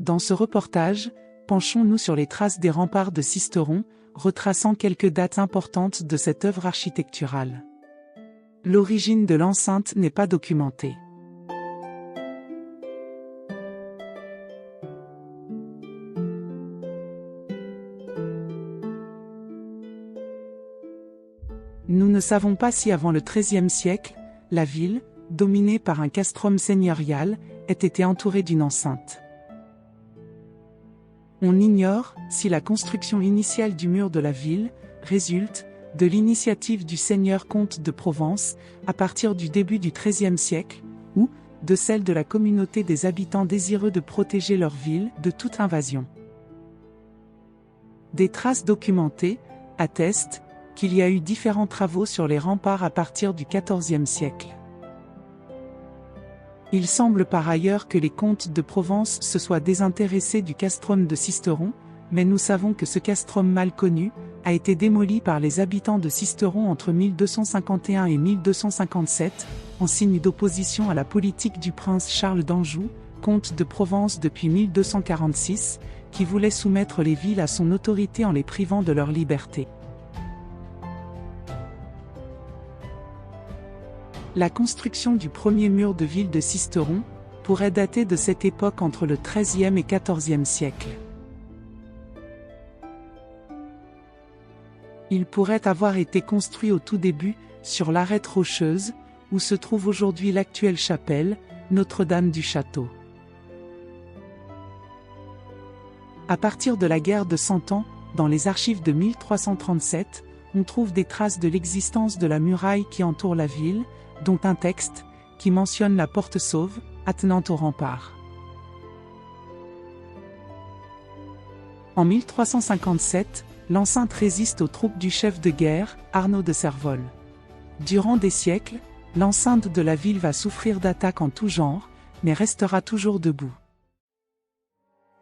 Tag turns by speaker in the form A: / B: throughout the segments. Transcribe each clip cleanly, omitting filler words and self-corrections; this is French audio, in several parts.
A: Dans ce reportage, penchons-nous sur les traces des remparts de Sisteron, retraçant quelques dates importantes de cette œuvre architecturale. L'origine de l'enceinte n'est pas documentée. Nous ne savons pas si avant le XIIIe siècle, la ville, dominée par un castrum seigneurial, ait été entourée d'une enceinte. On ignore si la construction initiale du mur de la ville résulte de l'initiative du seigneur comte de Provence à partir du début du XIIIe siècle, ou de celle de la communauté des habitants désireux de protéger leur ville de toute invasion. Des traces documentées attestent qu'il y a eu différents travaux sur les remparts à partir du XIVe siècle. Il semble par ailleurs que les comtes de Provence se soient désintéressés du castrum de Sisteron, mais nous savons que ce castrum mal connu a été démoli par les habitants de Sisteron entre 1251 et 1257, en signe d'opposition à la politique du prince Charles d'Anjou, comte de Provence depuis 1246, qui voulait soumettre les villes à son autorité en les privant de leur liberté. La construction du premier mur de ville de Sisteron pourrait dater de cette époque entre le XIIIe et XIVe siècle. Il pourrait avoir été construit au tout début, sur l'arête rocheuse, où se trouve aujourd'hui l'actuelle chapelle, Notre-Dame du Château. À partir de la guerre de Cent Ans, dans les archives de 1337, on trouve des traces de l'existence de la muraille qui entoure la ville, dont un texte qui mentionne la porte Sauve, attenant au rempart. En 1357, l'enceinte résiste aux troupes du chef de guerre, Arnaud de Servolles. Durant des siècles, l'enceinte de la ville va souffrir d'attaques en tout genre, mais restera toujours debout.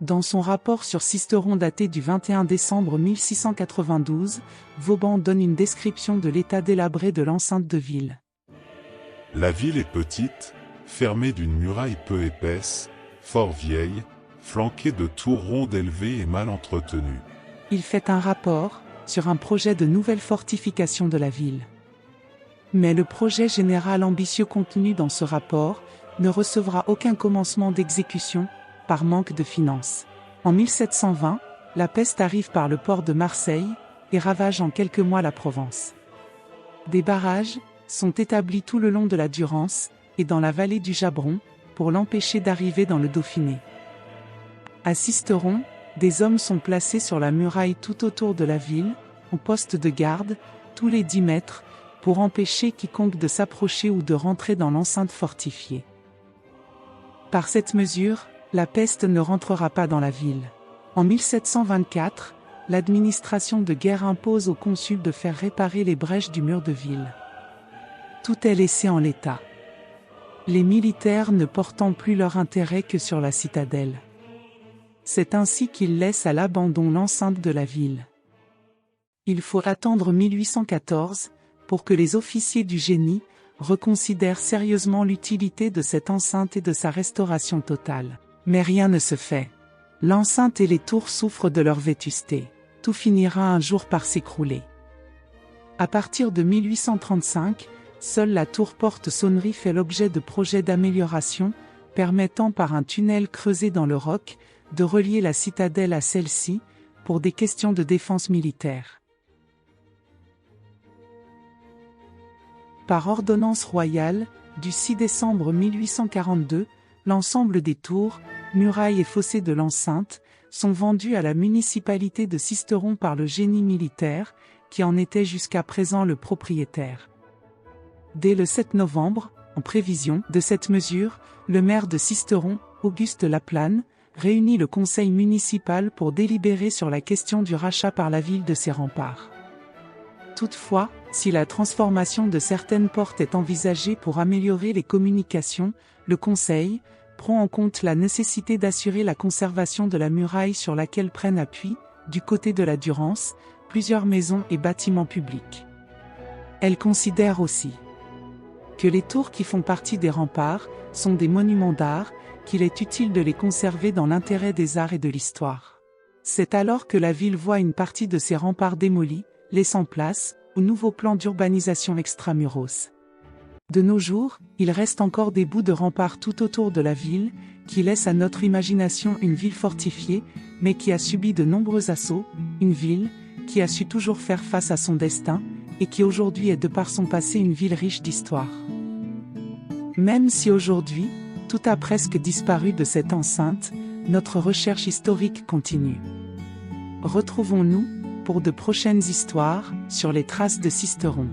A: Dans son rapport sur Sisteron daté du 21 décembre 1692, Vauban donne une description de l'état délabré de l'enceinte de ville.
B: La ville est petite, fermée d'une muraille peu épaisse, fort vieille, flanquée de tours rondes élevées et mal entretenues.
A: Il fait un rapport sur un projet de nouvelle fortification de la ville. Mais le projet général ambitieux contenu dans ce rapport ne recevra aucun commencement d'exécution, par manque de finances. En 1720, la peste arrive par le port de Marseille et ravage en quelques mois la Provence. Des barrages sont établis tout le long de la Durance et dans la vallée du Jabron pour l'empêcher d'arriver dans le Dauphiné. À Sisteron, des hommes sont placés sur la muraille tout autour de la ville, en poste de garde, tous les 10 mètres, pour empêcher quiconque de s'approcher ou de rentrer dans l'enceinte fortifiée. Par cette mesure, la peste ne rentrera pas dans la ville. En 1724, l'administration de guerre impose au consul de faire réparer les brèches du mur de ville. Tout est laissé en l'état. Les militaires ne portant plus leur intérêt que sur la citadelle. C'est ainsi qu'ils laissent à l'abandon l'enceinte de la ville. Il faut attendre 1814 pour que les officiers du génie reconsidèrent sérieusement l'utilité de cette enceinte et de sa restauration totale. Mais rien ne se fait. L'enceinte et les tours souffrent de leur vétusté. Tout finira un jour par s'écrouler. À partir de 1835, seule la tour porte-sonnerie fait l'objet de projets d'amélioration, permettant par un tunnel creusé dans le roc, de relier la citadelle à celle-ci, pour des questions de défense militaire. Par ordonnance royale, du 6 décembre 1842, l'ensemble des tours, murailles et fossés de l'enceinte, sont vendus à la municipalité de Sisteron par le génie militaire, qui en était jusqu'à présent le propriétaire. Dès le 7 novembre, en prévision de cette mesure, le maire de Sisteron, Auguste Laplane, réunit le conseil municipal pour délibérer sur la question du rachat par la ville de ses remparts. Toutefois, si la transformation de certaines portes est envisagée pour améliorer les communications, le conseil prend en compte la nécessité d'assurer la conservation de la muraille sur laquelle prennent appui, du côté de la Durance, plusieurs maisons et bâtiments publics. Elle considère aussi que les tours qui font partie des remparts sont des monuments d'art, qu'il est utile de les conserver dans l'intérêt des arts et de l'histoire. C'est alors que la ville voit une partie de ses remparts démolis, laissant place aux nouveaux plans d'urbanisation extramuros. De nos jours, il reste encore des bouts de remparts tout autour de la ville, qui laissent à notre imagination une ville fortifiée, mais qui a subi de nombreux assauts, une ville qui a su toujours faire face à son destin, et qui aujourd'hui est de par son passé une ville riche d'histoire. Même si aujourd'hui, tout a presque disparu de cette enceinte, notre recherche historique continue. Retrouvons-nous pour de prochaines histoires sur les traces de Sisteron.